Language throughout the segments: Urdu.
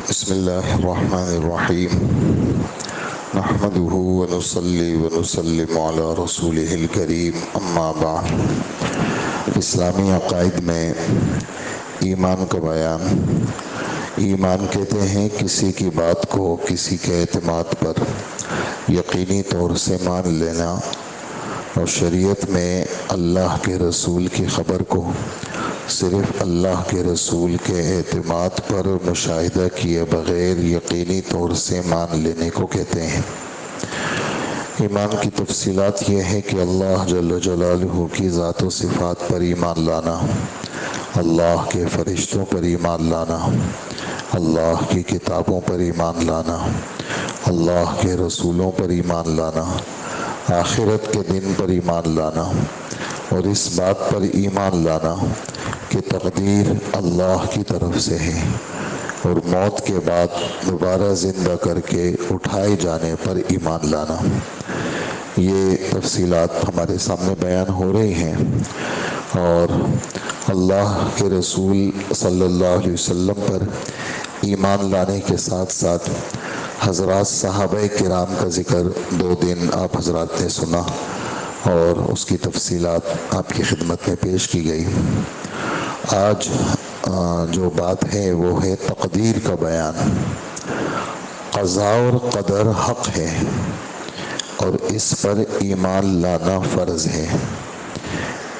بسم الله الرحمن الرحيم نحمده ونصلي ونسلم على رسوله الكريم اما بعد۔ اسلامی عقائد میں ایمان کا بیان۔ ایمان کہتے ہیں کسی کی بات کو کسی کے اعتماد پر یقینی طور سے مان لینا، اور شریعت میں اللہ کے رسول کی خبر کو صرف اللہ کے رسول کے اعتماد پر مشاہدہ کیے بغیر یقینی طور سے مان لینے کو کہتے ہیں۔ ایمان کی تفصیلات یہ ہے کہ اللہ جل جلالہ کی ذات و صفات پر ایمان لانا، اللہ کے فرشتوں پر ایمان لانا، اللہ کی کتابوں پر ایمان لانا، اللہ کے رسولوں پر ایمان لانا، آخرت کے دن پر ایمان لانا، اور اس بات پر ایمان لانا کہ تقدیر اللہ کی طرف سے ہے، اور موت کے بعد دوبارہ زندہ کر کے اٹھائے جانے پر ایمان لانا۔ یہ تفصیلات ہمارے سامنے بیان ہو رہی ہیں، اور اللہ کے رسول صلی اللہ علیہ وسلم پر ایمان لانے کے ساتھ ساتھ حضرات صحابہ کرام کا ذکر 2 دن آپ حضرات نے سنا، اور اس کی تفصیلات آپ کی خدمت میں پیش کی گئی۔ آج جو بات ہے وہ ہے تقدیر کا بیان۔ قضاء اور قدر حق ہے، اور اس پر ایمان لانا فرض ہے۔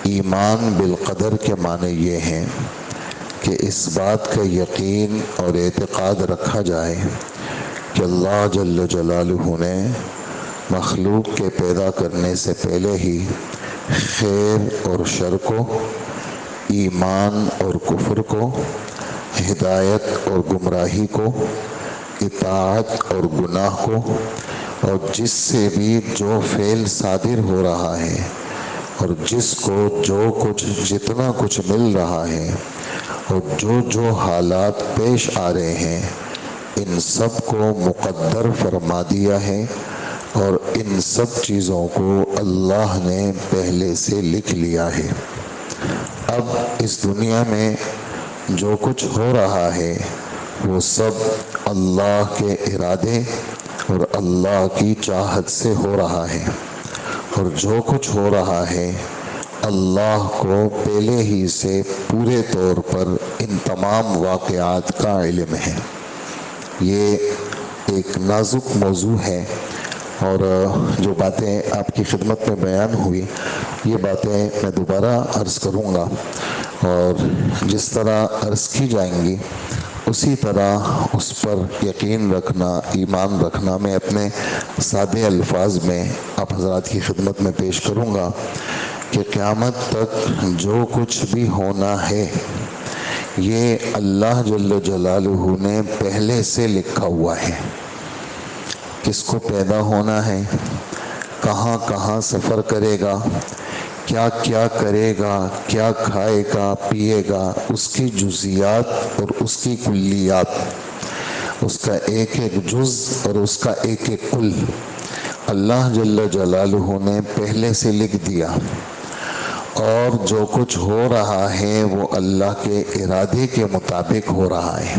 ایمان بالقدر کے معنی یہ ہیں کہ اس بات کا یقین اور اعتقاد رکھا جائے کہ اللہ جل جلالہ نے مخلوق کے پیدا کرنے سے پہلے ہی خیر اور شر کو، ایمان اور کفر کو، ہدایت اور گمراہی کو، اطاعت اور گناہ کو، اور جس سے بھی جو فعل صادر ہو رہا ہے اور جس کو جو کچھ جتنا کچھ مل رہا ہے اور جو حالات پیش آ رہے ہیں، ان سب کو مقدر فرما دیا ہے، اور ان سب چیزوں کو اللہ نے پہلے سے لکھ لیا ہے۔ اب اس دنیا میں جو کچھ ہو رہا ہے وہ سب اللہ کے ارادے اور اللہ کی چاہت سے ہو رہا ہے، اور جو کچھ ہو رہا ہے اللہ کو پہلے ہی سے پورے طور پر ان تمام واقعات کا علم ہے۔ یہ ایک نازک موضوع ہے، اور جو باتیں آپ کی خدمت میں بیان ہوئی یہ باتیں میں دوبارہ عرض کروں گا، اور جس طرح عرض کی جائیں گی اسی طرح اس پر یقین رکھنا، ایمان رکھنا میں اپنے سادے الفاظ میں آپ حضرات کی خدمت میں پیش کروں گا کہ قیامت تک جو کچھ بھی ہونا ہے یہ اللہ جل جلالہ نے پہلے سے لکھا ہوا ہے۔ کس کو پیدا ہونا ہے، کہاں کہاں سفر کرے گا، کیا کیا کرے گا، کیا کھائے گا پیے گا، اس کی جزیات اور اس کی کلیات، اس کا ایک ایک جز اور اس کا ایک ایک کل اللہ جل جلالہ نے پہلے سے لکھ دیا، اور جو کچھ ہو رہا ہے وہ اللہ کے ارادے کے مطابق ہو رہا ہے۔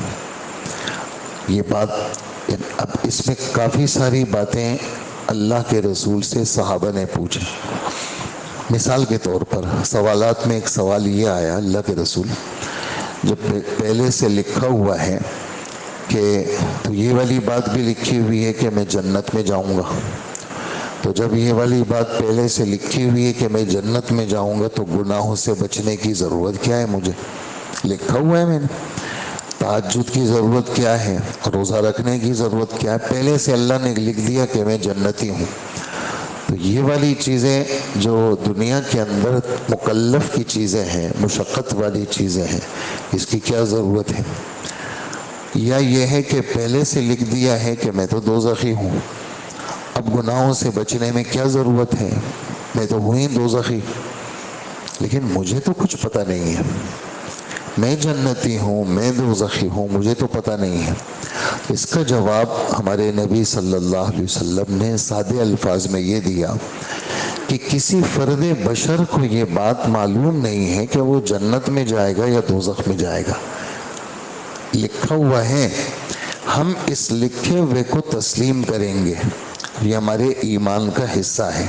یہ بات اب اس میں کافی ساری باتیں اللہ کے رسول سے صحابہ نے پوچھی۔ مثال کے طور پر سوالات میں ایک سوال یہ آیا، اللہ کے رسول جب پہلے سے لکھا ہوا ہے کہ تو یہ والی بات بھی لکھی ہوئی ہے کہ میں جنت میں جاؤں گا، تو جب یہ والی بات پہلے سے لکھی ہوئی ہے کہ میں جنت میں جاؤں گا تو گناہوں سے بچنے کی ضرورت کیا ہے؟ مجھے لکھا ہوا ہے، میں نے تہجد کی ضرورت کیا ہے، روزہ رکھنے کی ضرورت کیا ہے؟ پہلے سے اللہ نے لکھ دیا کہ میں جنتی ہوں۔ تو یہ والی چیزیں جو دنیا کے اندر مکلف کی چیزیں ہیں، مشقت والی چیزیں ہیں، اس کی کیا ضرورت ہے؟ یا یہ ہے کہ پہلے سے لکھ دیا ہے کہ میں تو دوزخی ہوں، اب گناہوں سے بچنے میں کیا ضرورت ہے؟ میں تو ہوں ہی دوزخی، لیکن مجھے تو کچھ پتہ نہیں ہے، میں جنتی ہوں، میں دوزخی ہوں، مجھے تو پتہ نہیں ہے۔ اس کا جواب ہمارے نبی صلی اللہ علیہ وسلم نے سادے الفاظ میں یہ دیا کہ کسی فرد بشر کو یہ بات معلوم نہیں ہے کہ وہ جنت میں جائے گا یا دوزخ میں جائے گا۔ لکھا ہوا ہے ہم اس لکھے ہوئے کو تسلیم کریں گے، یہ ہمارے ایمان کا حصہ ہے۔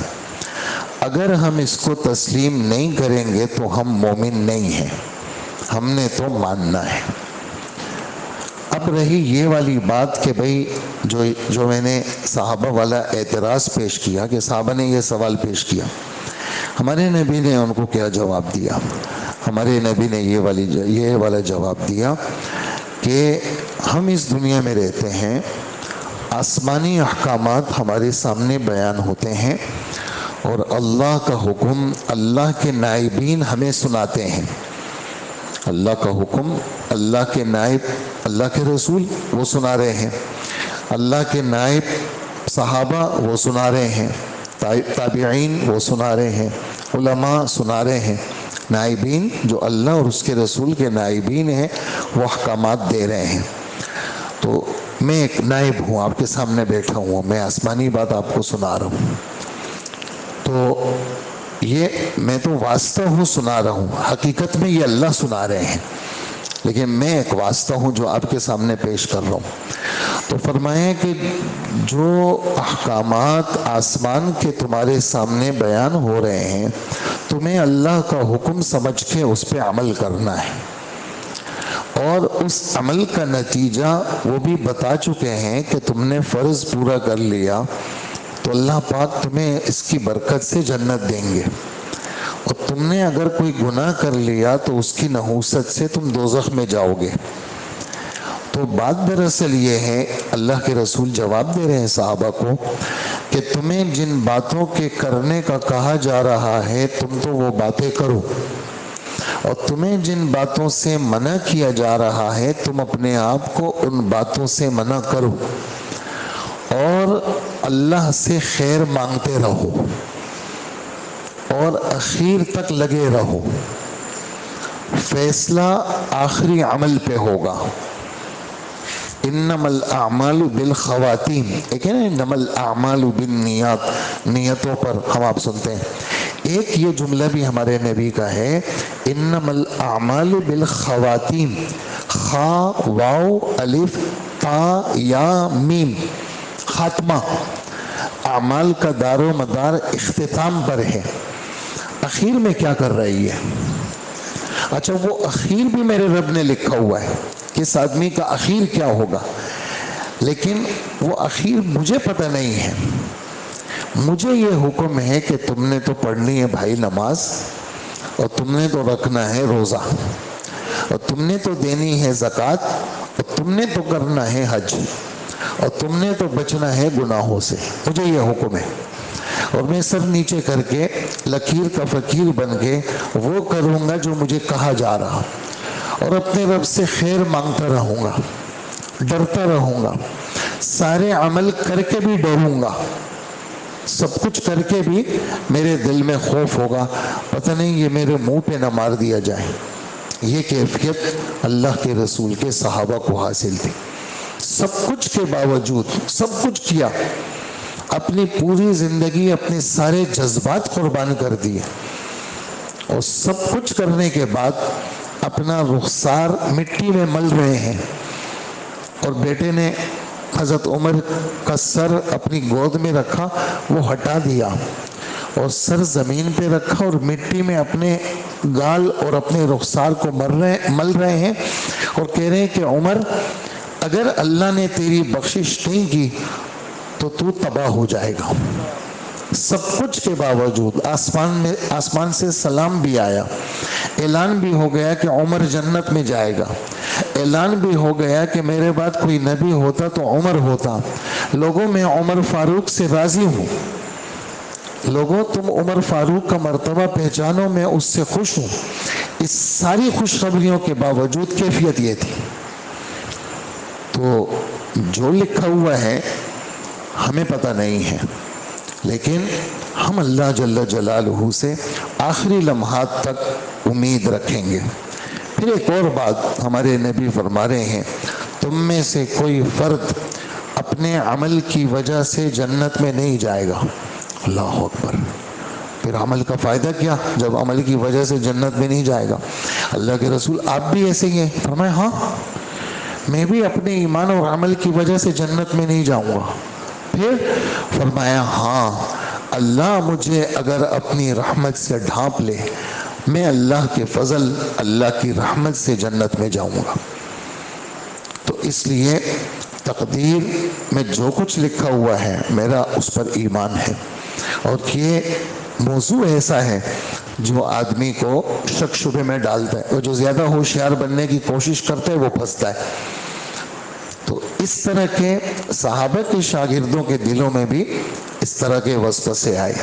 اگر ہم اس کو تسلیم نہیں کریں گے تو ہم مومن نہیں ہیں، ہم نے تو ماننا ہے۔ اب رہی یہ والی بات کہ بھئی جو میں نے صحابہ والا اعتراض پیش کیا، کہ صحابہ نے یہ سوال پیش کیا، ہمارے نبی نے ان کو کیا جواب دیا؟ ہمارے نبی نے یہ والا جواب دیا کہ ہم اس دنیا میں رہتے ہیں، آسمانی احکامات ہمارے سامنے بیان ہوتے ہیں، اور اللہ کا حکم اللہ کے نائبین ہمیں سناتے ہیں۔ اللہ کا حکم اللہ کے نائب، اللہ کے رسول وہ سنا رہے ہیں، اللہ کے نائب صحابہ وہ سنا رہے ہیں، تابعین وہ سنا رہے ہیں، علماء سنا رہے ہیں، نائبین جو اللہ اور اس کے رسول کے نائبین ہیں وہ احکامات دے رہے ہیں۔ تو میں ایک نائب ہوں، آپ کے سامنے بیٹھا ہوں، میں آسمانی بات آپ کو سنا رہا ہوں، تو یہ میں تو واسطہ ہوں، سنا رہا ہوں، حقیقت میں یہ اللہ سنا رہے ہیں، لیکن میں ایک واسطہ ہوں جو آپ کے سامنے پیش کر رہا ہوں۔ تو فرمایا کہ جو احکامات آسمان کے تمہارے سامنے بیان ہو رہے ہیں، تمہیں اللہ کا حکم سمجھ کے اس پہ عمل کرنا ہے، اور اس عمل کا نتیجہ وہ بھی بتا چکے ہیں کہ تم نے فرض پورا کر لیا تو اللہ پاک تمہیں اس کی برکت سے جنت دیں گے، اور تم نے اگر کوئی گناہ کر لیا تو اس کی نحوست سے تم دوزخ میں جاؤ گے۔ تو بات دراصل یہ ہے، اللہ کے رسول جواب دے رہے ہیں صحابہ کو کہ تمہیں جن باتوں کے کرنے کا کہا جا رہا ہے تم تو وہ باتیں کرو، اور تمہیں جن باتوں سے منع کیا جا رہا ہے تم اپنے آپ کو ان باتوں سے منع کرو، اور اللہ سے خیر مانگتے رہو، اور اخیر تک لگے رہو، فیصلہ آخری عمل پہ ہوگا۔ انما الاعمال بالخواتیم، ایک ہے نا انما الاعمال بالنیات، نیتوں پر ہم آپ سنتے ہیں، ایک یہ جملہ بھی ہمارے نبی کا ہے، انما الاعمال بالخواتیم، خا واو الف تا یا میم، خاتمہ، اعمال کا دار و مدار اختتام پر ہے، اخیر میں کیا کر رہی ہے؟ اچھا وہ اخیر بھی میرے رب نے لکھا ہوا ہے کہ اس آدمی کا اخیر کیا ہوگا، لیکن وہ اخیر مجھے پتہ نہیں ہے۔ مجھے یہ حکم ہے کہ تم نے تو پڑھنی ہے بھائی نماز، اور تم نے تو رکھنا ہے روزہ، اور تم نے تو دینی ہے زکوٰۃ، اور تم نے تو کرنا ہے حج، اور تم نے تو بچنا ہے گناہوں سے، مجھے یہ حکم ہے، اور میں سر نیچے کر کے لکیر کا فقیر بن کے وہ کروں گا جو مجھے کہا جا رہا، اور اپنے رب سے خیر مانگتا رہوں گا، ڈرتا رہوں گا، سارے عمل کر کے بھی ڈروں گا، سب کچھ کر کے بھی میرے دل میں خوف ہوگا، پتہ نہیں یہ میرے منہ پہ نہ مار دیا جائے۔ یہ کیفیت اللہ کے رسول کے صحابہ کو حاصل تھی، سب کچھ کے باوجود سب کچھ کیا، اپنی پوری زندگی اپنے سارے جذبات قربان کر دیے، اور سب کچھ کرنے کے بعد اپنا رخسار مٹی میں مل رہے ہیں، اور بیٹے نے حضرت عمر کا سر اپنی گود میں رکھا، وہ ہٹا دیا، اور سر زمین پہ رکھا، اور مٹی میں اپنے گال اور اپنے رخسار کو مل رہے ہیں، اور کہہ رہے ہیں کہ عمر اگر اللہ نے تیری بخشش نہیں کی تو تو تباہ ہو جائے گا۔ سب کچھ کے باوجود آسمان سے سلام بھی آیا، اعلان بھی ہو گیا کہ عمر جنت میں جائے گا، اعلان بھی ہو گیا کہ میرے بعد کوئی نبی ہوتا تو عمر ہوتا، لوگوں میں عمر فاروق سے راضی ہوں، لوگوں تم عمر فاروق کا مرتبہ پہچانو، میں اس سے خوش ہوں۔ اس ساری خوشخبریوں کے باوجود کیفیت یہ تھی۔ تو جو لکھا ہوا ہے ہمیں پتہ نہیں ہے، لیکن ہم اللہ جل جلالہ سے آخری لمحات تک امید رکھیں گے۔ پھر ایک اور بات ہمارے نبی فرما رہے ہیں، تم میں سے کوئی فرد اپنے عمل کی وجہ سے جنت میں نہیں جائے گا۔ اللہ اکبر، پھر عمل کا فائدہ کیا جب عمل کی وجہ سے جنت میں نہیں جائے گا؟ اللہ کے رسول آپ بھی ایسے ہی ہیں؟ فرمایا ہاں، میں بھی اپنے ایمان اور عمل کی وجہ سے جنت میں نہیں جاؤں گا. پھر فرمایا ہاں اللہ مجھے اگر اپنی رحمت سے ڈھانپ لے میں اللہ کے فضل اللہ کی رحمت سے جنت میں جاؤں گا. تو اس لیے تقدیر میں جو کچھ لکھا ہوا ہے میرا اس پر ایمان ہے. اور یہ موضوع ایسا ہے جو آدمی کو شک شبے میں ڈالتا ہے، اور جو زیادہ ہوشیار بننے کی کوشش کرتا ہے وہ پھنستا ہے. تو اس طرح کے صحابہ کے شاگردوں کے دلوں میں بھی اس طرح کے وسوسے آئے.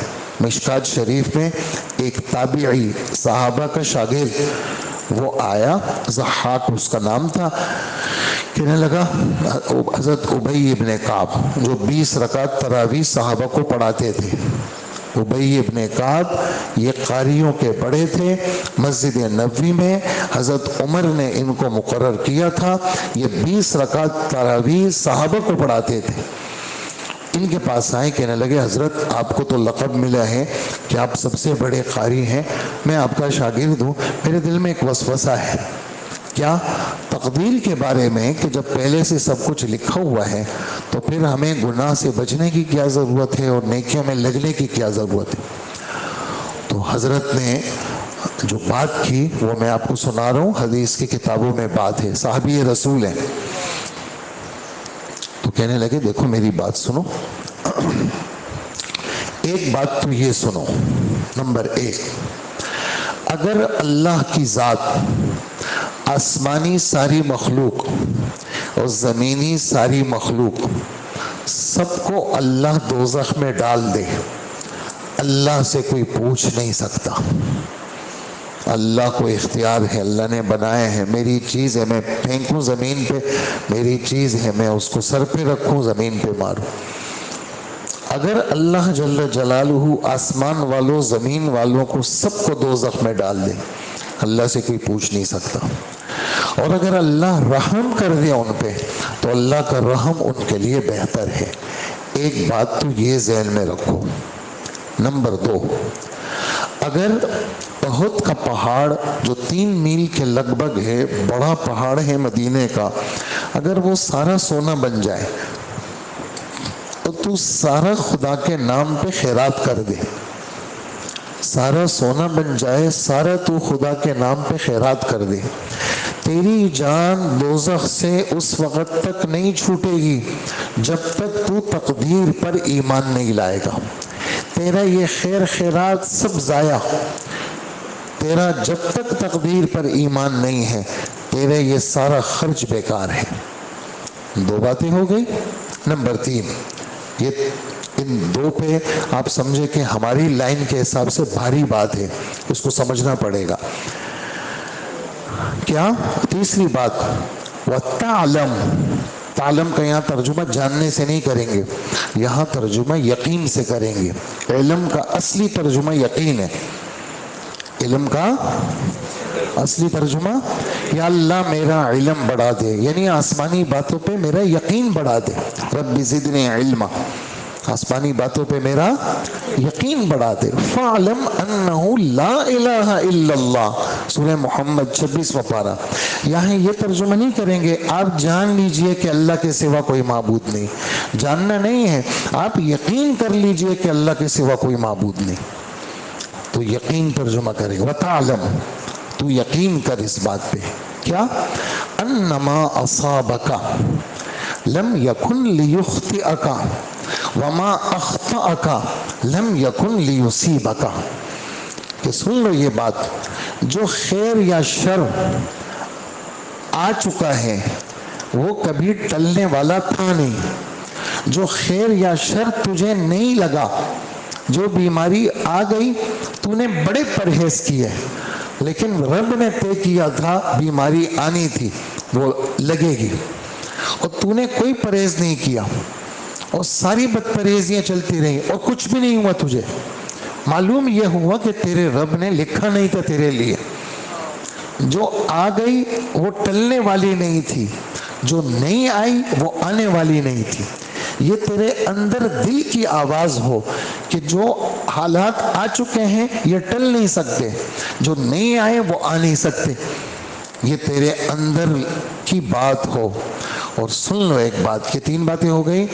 مشکات شریف میں ایک تابعی صحابہ کا شاگرد وہ آیا، ضحاک اس کا نام تھا، کہنے لگا حضرت ابی ابن کعب جو 20 رکعت تراویح صحابہ کو پڑھاتے تھے، ابی ابن کعب یہ قاریوں کے بڑے تھے. مسجد نبوی میں حضرت عمر نے ان کو مقرر کیا تھا، یہ 20 رکعت تراویح صحابہ کو پڑھاتے تھے. ان کے پاس آئے، کہنے لگے حضرت آپ کو تو لقب ملا ہے کہ آپ سب سے بڑے قاری ہیں، میں آپ کا شاگرد ہوں، میرے دل میں ایک وسوسہ ہے. کیا؟ تقدیر کے بارے میں کہ جب پہلے سے سب کچھ لکھا ہوا ہے تو پھر ہمیں گناہ سے بچنے کی کیا ضرورت ہے اور نیکیوں میں لگنے کی کیا ضرورت ہے. تو حضرت نے جو بات کی وہ میں آپ کو سنا رہا ہوں، حدیث کی کتابوں میں بات ہے، صحابی رسول ہیں. تو کہنے لگے دیکھو میری بات سنو، ایک بات تو یہ سنو، نمبر 1 اگر اللہ کی ذات آسمانی ساری مخلوق اور زمینی ساری مخلوق سب کو اللہ دوزخ میں ڈال دے، اللہ سے کوئی پوچھ نہیں سکتا. اللہ کو اختیار ہے، اللہ نے بنایا ہے، میری چیز ہے، میں پھینکوں زمین پہ میری چیز ہے، میں اس کو سر پہ رکھوں زمین پہ ماروں. اگر اللہ جل جلالہ آسمان والوں زمین والوں کو سب کو دوزخ میں ڈال دے، اللہ سے کوئی پوچھ نہیں سکتا. اور اگر اللہ رحم کر دے ان پہ تو اللہ کا رحم ان کے لیے بہتر ہے. ایک بات تو یہ ذہن میں رکھو. نمبر 2 اگر احد کا پہاڑ جو 3 میل کے لگ بھگ ہے، بڑا پہاڑ ہے مدینے کا، اگر وہ سارا سونا بن جائے تو سارا خدا کے نام پہ خیرات کر دے. سارا سونا بن جائے، سارا تو خدا کے نام پہ خیرات کر دے، تیری جان دوزخ سے اس وقت تک نہیں چھوٹے گی جب تک تو تقدیر پر ایمان نہیں لائے گا. تیرا یہ خیر خیرات سب ضائع، تیرا جب تک تقدیر پر ایمان نہیں ہے تیرا یہ سارا خرچ بیکار ہے. 2 باتیں ہو گئی. نمبر 3 یہ ان 2 پہ آپ سمجھے کہ ہماری لائن کے حساب سے بھاری بات ہے، اس کو سمجھنا پڑے گا. کیا؟ تیسری بات وَتَعْلَمْ، تعلم کا یہاں ترجمہ جاننے سے نہیں کریں گے، یہاں ترجمہ یقین سے کریں گے. علم کا اصلی ترجمہ یقین ہے. علم کا اصلی ترجمہ یا اللہ میرا علم بڑھا دے، یعنی آسمانی باتوں پہ میرا یقین بڑھا دے. رب زدنی علما، آسمانی باتوں پہ میرا یقین بڑھا دے. فَعْلَمْ أَنَّهُ لَا إِلَهَ إِلَّا اللَّهُ، سورہ محمد 26واں پارہ. یہاں یہ ترجمہ نہیں کریں گے آپ جان لیجئے کہ اللہ کے سوا کوئی معبود نہیں. جاننا نہیں ہے، آپ یقین کر لیجئے کہ اللہ کے سوا کوئی معبود نہیں. تو یقین ترجمہ کرے گا. وَتَعْلَمْ، تو یقین کر اس بات پہ. کیا؟ أَنَّمَا أَصَابَكَ لَمْ يَكُنْ لِيُخْطِئَكَ وَمَا أَخْطَأَكَ لَمْ يَكُنْ لِيُصِيبَكَ. کہ سن لو یہ بات، جو خیر یا شر آ چکا ہے وہ کبھی ٹلنے والا تھا نہیں. جو خیر یا شر تجھے نہیں لگا، جو بیماری آ گئی تو نے بڑے پرہیز کیے لیکن رب نے طے کیا تھا بیماری آنی تھی، وہ لگے گی، اور تو نے کوئی پرہیز نہیں کیا اور ساری بد پرہیزیاں چلتی رہی اور کچھ بھی نہیں ہوا تجھے. معلوم یہ ہوا کہ تیرے رب نے لکھا نہیں تھا تیرے لیے. جو آ گئی وہ ٹلنے والی نہیں تھی، جو نہیں آئی وہ آنے والی نہیں تھی. یہ تیرے اندر دل کی آواز ہو کہ جو حالات آ چکے ہیں یہ ٹل نہیں سکتے، جو نہیں آئے وہ آ نہیں سکتے. یہ تیرے اندر کی بات ہو. اور سن لو ایک بات، کہ 3 باتیں ہو گئی.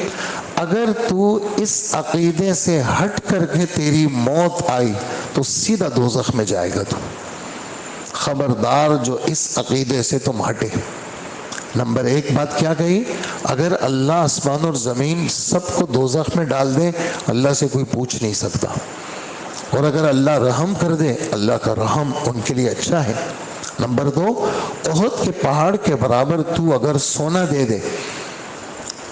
اگر تو اس عقیدے سے ہٹ کر کے تیری موت آئی تو سیدھا دوزخ میں جائے گا تو. خبردار جو اس عقیدے سے تم ہٹے. نمبر 1 بات کیا کہی؟ اگر اللہ آسمان اور زمین سب کو دوزخ میں ڈال دے، اللہ سے کوئی پوچھ نہیں سکتا. اور اگر اللہ رحم کر دے، اللہ کا رحم ان کے لیے اچھا ہے. نمبر 2، احد کے پہاڑ کے برابر تو اگر سونا دے دے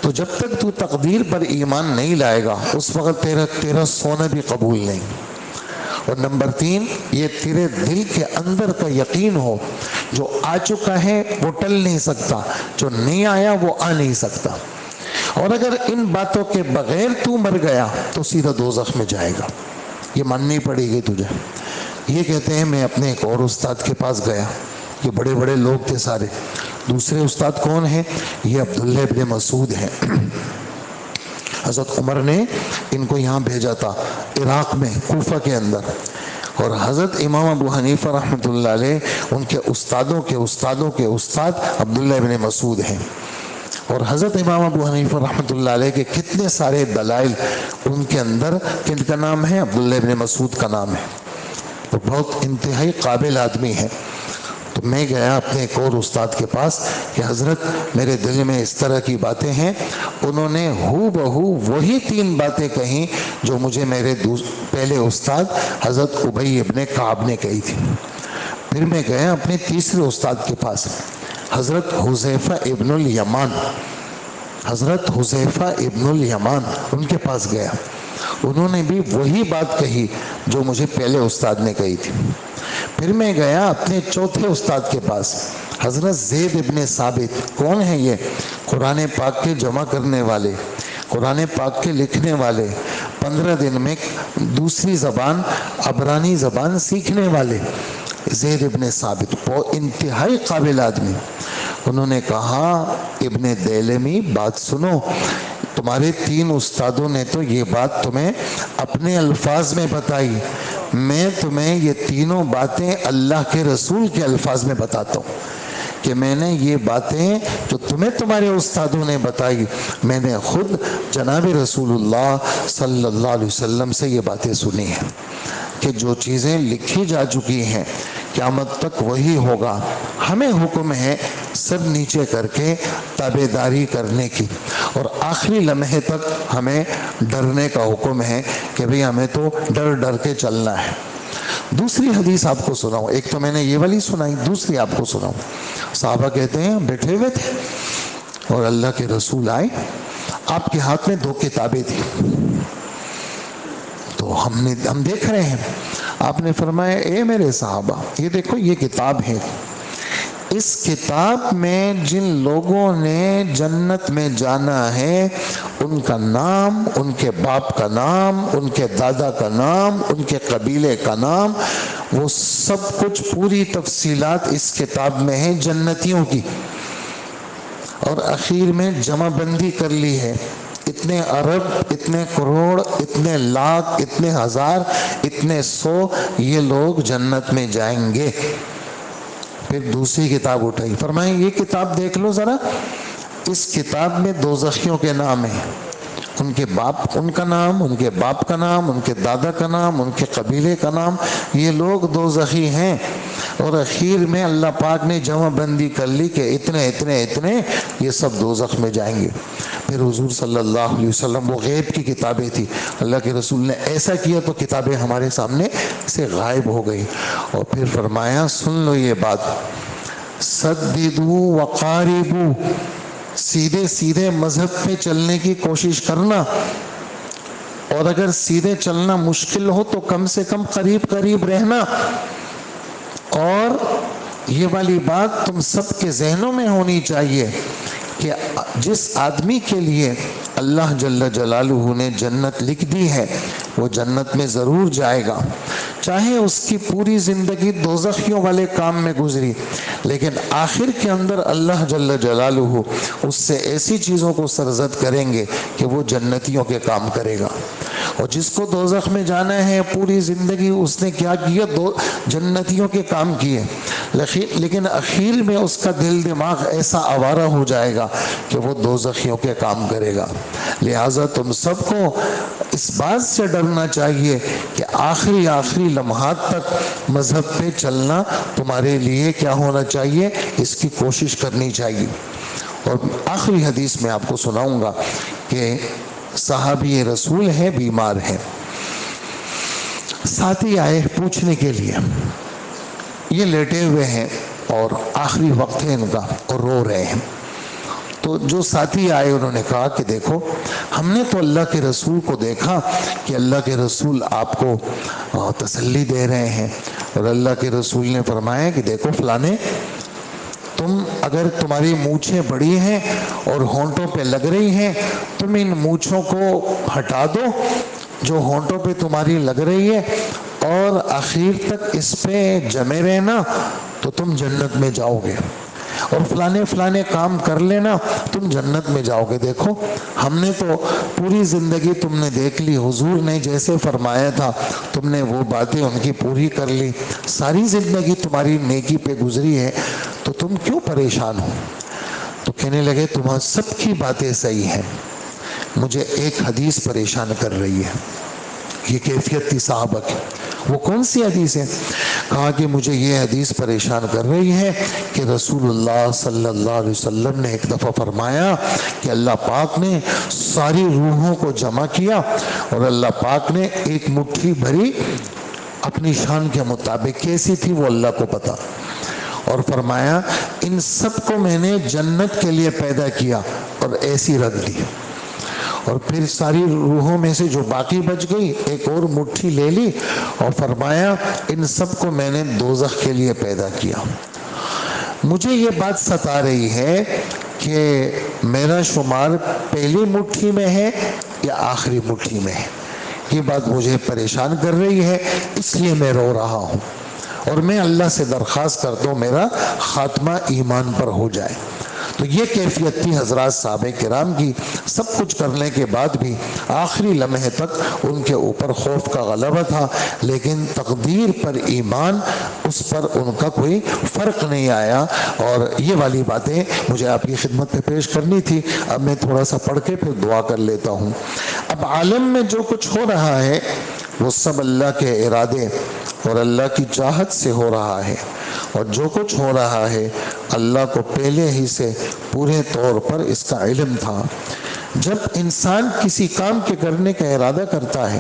تو جب تک تو تقدیر پر ایمان نہیں لائے گا اس وقت تیرا سونا بھی قبول نہیں. اور نمبر 3، یہ تیرے دل کے اندر کا یقین ہو، جو آ چکا ہے وہ ٹل نہیں سکتا، جو نہیں آیا وہ آ نہیں سکتا. اور اگر ان باتوں کے بغیر تو مر گیا تو سیدھا دوزخ میں جائے گا. یہ ماننی پڑے گی تجھے. یہ کہتے ہیں میں اپنے ایک اور استاد کے پاس گیا، یہ بڑے بڑے لوگ تھے سارے. دوسرے استاد کون ہیں؟ یہ عبداللہ ابن مسعود ہیں. حضرت عمر نے ان کو یہاں بھیجا تھا عراق میں کوفہ کے اندر. اور حضرت امام ابو حنیفہ رحمۃ اللہ علیہ ان کے استادوں کے استادوں کے استاد عبداللہ ابن مسعود ہیں. اور حضرت امام ابو حنیفہ رحمۃ اللہ علیہ کے کتنے سارے دلائل ان کے اندر، کن کا نام ہے؟ عبداللہ ابن مسعود کا نام ہے. تو بہت انتہائی قابل آدمی ہے. تو میں گیا اپنے ایک اور استاد کے پاس کہ حضرت میرے دل میں اس طرح کی باتیں ہیں. انہوں نے ہو بہو وہی 3 باتیں کہیں جو مجھے میرے پہلے استاد حضرت ابی ابن کعب نے کہی تھی. پھر میں گیا اپنے تیسرے استاد کے پاس حضرت حذیفہ ابن الیمان، حضرت حذیفہ ابن الیمان ان کے پاس گیا. انہوں نے بھی وہی بات کہی جو مجھے پہلے استاد نے کہی تھی. پھر میں گیا اپنے چوتھے استاد کے پاس حضرت زید ابن ثابت. کون ہیں یہ؟ قرآن پاک کے جمع کرنے والے، قرآن پاک کے لکھنے والے، 15 دن میں دوسری زبان عبرانی زبان سیکھنے والے زید ابن ثابت. بہت انتہائی قابل آدمی. انہوں نے کہا ابن دیلمی بات سنو، تمہارے 3 استادوں نے تو یہ بات تمہیں اپنے الفاظ میں بتائی، میں تمہیں یہ تینوں باتیں اللہ کے رسول کے الفاظ میں بتاتا ہوں کہ میں نے یہ باتیں جو تمہیں تمہارے استادوں نے بتائی، میں نے خود جناب رسول اللہ صلی اللہ علیہ وسلم سے یہ باتیں سنی ہیں کہ جو چیزیں لکھی جا چکی ہیں قیامت تک وہی ہوگا. ہمیں حکم ہے سب نیچے کر کے تابعداری کرنے کی، اور آخری لمحے تک ہمیں ڈرنے کا حکم ہے کہ بھئی ہمیں تو ڈر ڈر کے چلنا ہے. دوسری حدیث آپ کو سناؤں. ایک تو میں نے یہ والی سنائی، دوسری آپ کو سناؤں. صحابہ کہتے ہیں بیٹھے ہوئے تھے اور اللہ کے رسول آئے، آپ کے ہاتھ میں 2 کتابیں تھی. تو ہم دیکھ رہے ہیں. آپ نے فرمایا اے میرے صحابہ یہ دیکھو یہ کتاب ہے، اس کتاب میں جن لوگوں نے جنت میں جانا ہے ان کا نام، ان کے باپ کا نام، ان کے دادا کا نام، ان کے قبیلے کا نام، وہ سب کچھ پوری تفصیلات اس کتاب میں ہے جنتیوں کی. اور اخیر میں جمع بندی کر لی ہے، اتنے ارب، اتنے کروڑ، اتنے لاکھ، اتنے ہزار، اتنے 100 یہ لوگ جنت میں جائیں گے. پھر دوسری کتاب اٹھائی، فرمائیں یہ کتاب دیکھ لو ذرا، اس کتاب میں دوزخیوں کے نام ہیں، ان کے باپ، ان کا نام، ان کے باپ کا نام، ان کے دادا کا نام، ان کے قبیلے کا نام، یہ لوگ دوزخی ہیں. اور اخیر میں اللہ پاک نے جمع بندی کر لی کہ اتنے اتنے اتنے یہ سب دوزخ میں جائیں گے. پھر حضور صلی اللہ علیہ وسلم، وہ غیب کی کتابیں تھی، اللہ کے رسول نے ایسا کیا تو کتابیں ہمارے سامنے سے غائب ہو گئی. اور پھر فرمایا سن لو یہ بات، سددو وقاربو، سیدھے سیدھے مذہب پہ چلنے کی کوشش کرنا، اور اگر سیدھے چلنا مشکل ہو تو کم سے کم قریب قریب رہنا. اور یہ والی بات تم سب کے ذہنوں میں ہونی چاہیے کہ جس آدمی کے لیے اللہ جل جلالہ نے جنت لکھ دی ہے وہ جنت میں ضرور جائے گا، چاہے اس کی پوری زندگی دوزخیوں والے کام میں گزری، لیکن آخر کے اندر اللہ جل جلالہ اس سے ایسی چیزوں کو سرزد کریں گے کہ وہ جنتیوں کے کام کرے گا. اور جس کو دوزخ میں جانا ہے پوری زندگی اس نے کیا کیا؟ جنتیوں کے کام کیے، لیکن اخیر میں اس کا دل دماغ ایسا آوارہ ہو جائے گا کہ وہ دوزخیوں کے کام کرے گا۔ لہٰذا تم سب کو اس بات سے ڈرنا چاہیے کہ آخری لمحات تک مذہب پہ چلنا تمہارے لیے کیا ہونا چاہیے، اس کی کوشش کرنی چاہیے۔ اور آخری حدیث میں آپ کو سناؤں گا کہ صحابی رسول ہے، بیمار ہے، ساتھی آئے پوچھنے کے لیے، یہ لیٹے ہوئے ہیں اور آخری وقت ہے ان کا اور رو رہے ہیں۔ تو جو ساتھی آئے انہوں نے کہا کہ دیکھو ہم نے تو اللہ کے رسول کو دیکھا کہ اللہ کے رسول آپ کو تسلی دے رہے ہیں، اور اللہ کے رسول نے فرمایا کہ دیکھو فلانے، تم اگر تمہاری مونچھیں بڑی ہیں اور ہونٹوں پہ لگ رہی ہیں، تم ان مونچھوں کو ہٹا دو جو ہونٹوں پہ تمہاری لگ رہی ہے، اور آخر تک اس پہ جمے رہنا تو تم جنت میں جاؤ گے، اور فلانے کام کر لینا تم جنت میں جاؤ گے۔ دیکھو ہم نے تو پوری زندگی تم نے دیکھ لی، حضور نے جیسے فرمایا تھا تم نے وہ باتیں ان کی پوری کر لی، ساری زندگی تمہاری نیکی پہ گزری ہے، تو تم کیوں پریشان ہو؟ تو کہنے لگے تمہاری سب کی باتیں صحیح ہیں، مجھے ایک حدیث پریشان کر رہی ہے۔ یہ کیفیت تھی صحابہ کی۔ وہ کون سی حدیث ہے؟ کہا کہ مجھے یہ حدیث پریشان کر رہی ہے کہ رسول اللہ صلی اللہ علیہ وسلم نے ایک دفعہ فرمایا کہ اللہ پاک نے ساری روحوں کو جمع کیا اور اللہ پاک نے ایک مٹھی بھری اپنی شان کے مطابق، کیسی تھی وہ اللہ کو پتا، اور فرمایا ان سب کو میں نے جنت کے لیے پیدا کیا اور ایسی رکھ دی، اور پھر ساری روحوں میں سے جو باقی بچ گئی ایک اور مٹھی لے لی اور فرمایا ان سب کو میں نے دوزخ کے لیے پیدا کیا۔ مجھے یہ بات ستا رہی ہے کہ میرا شمار پہلی مٹھی میں ہے یا آخری مٹھی میں ہے، یہ بات مجھے پریشان کر رہی ہے، اس لیے میں رو رہا ہوں، اور میں اللہ سے درخواست کرتا ہوں میرا خاتمہ ایمان پر ہو جائے۔ تو یہ کیفیت تھی حضرات صحابہ کرام کی، سب کچھ کرنے کے بعد بھی آخری لمحے تک ان کے اوپر خوف کا غلبہ تھا، لیکن تقدیر پر ایمان، اس پر ان کا کوئی فرق نہیں آیا۔ اور یہ والی باتیں مجھے آپ کی خدمت میں پیش کرنی تھی۔ اب میں تھوڑا سا پڑھ کے پھر دعا کر لیتا ہوں۔ اب عالم میں جو کچھ ہو رہا ہے وہ سب اللہ کے ارادے اور اللہ کی چاہت سے ہو رہا ہے، اور جو کچھ ہو رہا ہے اللہ کو پہلے ہی سے پورے طور پر اس کا علم تھا۔ جب انسان کسی کام کے کرنے کا ارادہ کرتا ہے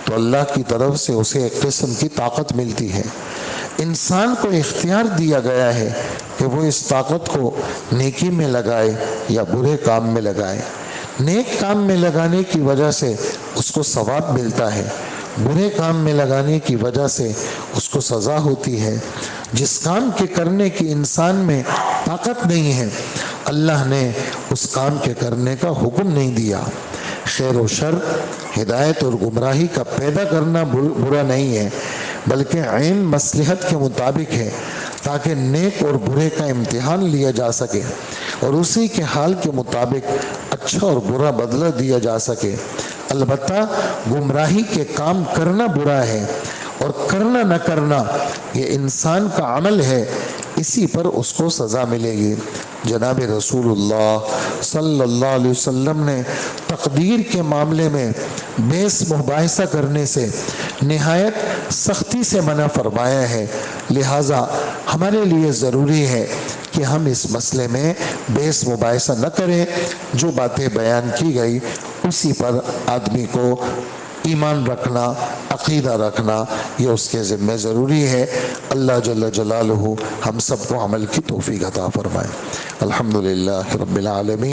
تو اللہ کی طرف سے اسے ایک قسم کی طاقت ملتی ہے۔ انسان کو اختیار دیا گیا ہے کہ وہ اس طاقت کو نیکی میں لگائے یا برے کام میں لگائے۔ نیک کام میں لگانے کی وجہ سے اس کو ثواب ملتا ہے، برے کام میں لگانے کی وجہ سے اس کو سزا ہوتی ہے۔ جس کام کے کرنے کی انسان میں طاقت نہیں ہے اللہ نے اس کام کے کرنے کا حکم نہیں دیا۔ خیر و شر، ہدایت اور گمراہی کا پیدا کرنا برا نہیں ہے، بلکہ عین مصلحت کے مطابق ہے، تاکہ نیک اور برے کا امتحان لیا جا سکے اور اسی کے حال کے مطابق اچھا اور برا بدلہ دیا جا سکے۔ البتہ گمراہی کے کام کرنا برا ہے اور کرنا نہ کرنا یہ انسان کا عمل ہے، اسی پر اس کو سزا ملے گی۔ جناب رسول اللہ صلی اللہ علیہ وسلم نے تقدیر کے معاملے میں بحث مباحثہ کرنے سے نہایت سختی سے منع فرمایا ہے، لہٰذا ہمارے لیے ضروری ہے کہ ہم اس مسئلے میں بحث مباحثہ نہ کریں۔ جو باتیں بیان کی گئی اسی پر آدمی کو ایمان رکھنا، عقیدہ رکھنا، یہ اس کے ذمہ ضروری ہے۔ اللہ جل جلالہ ہم سب کو عمل کی توفیق عطا فرمائے۔ الحمدللہ رب العالمین۔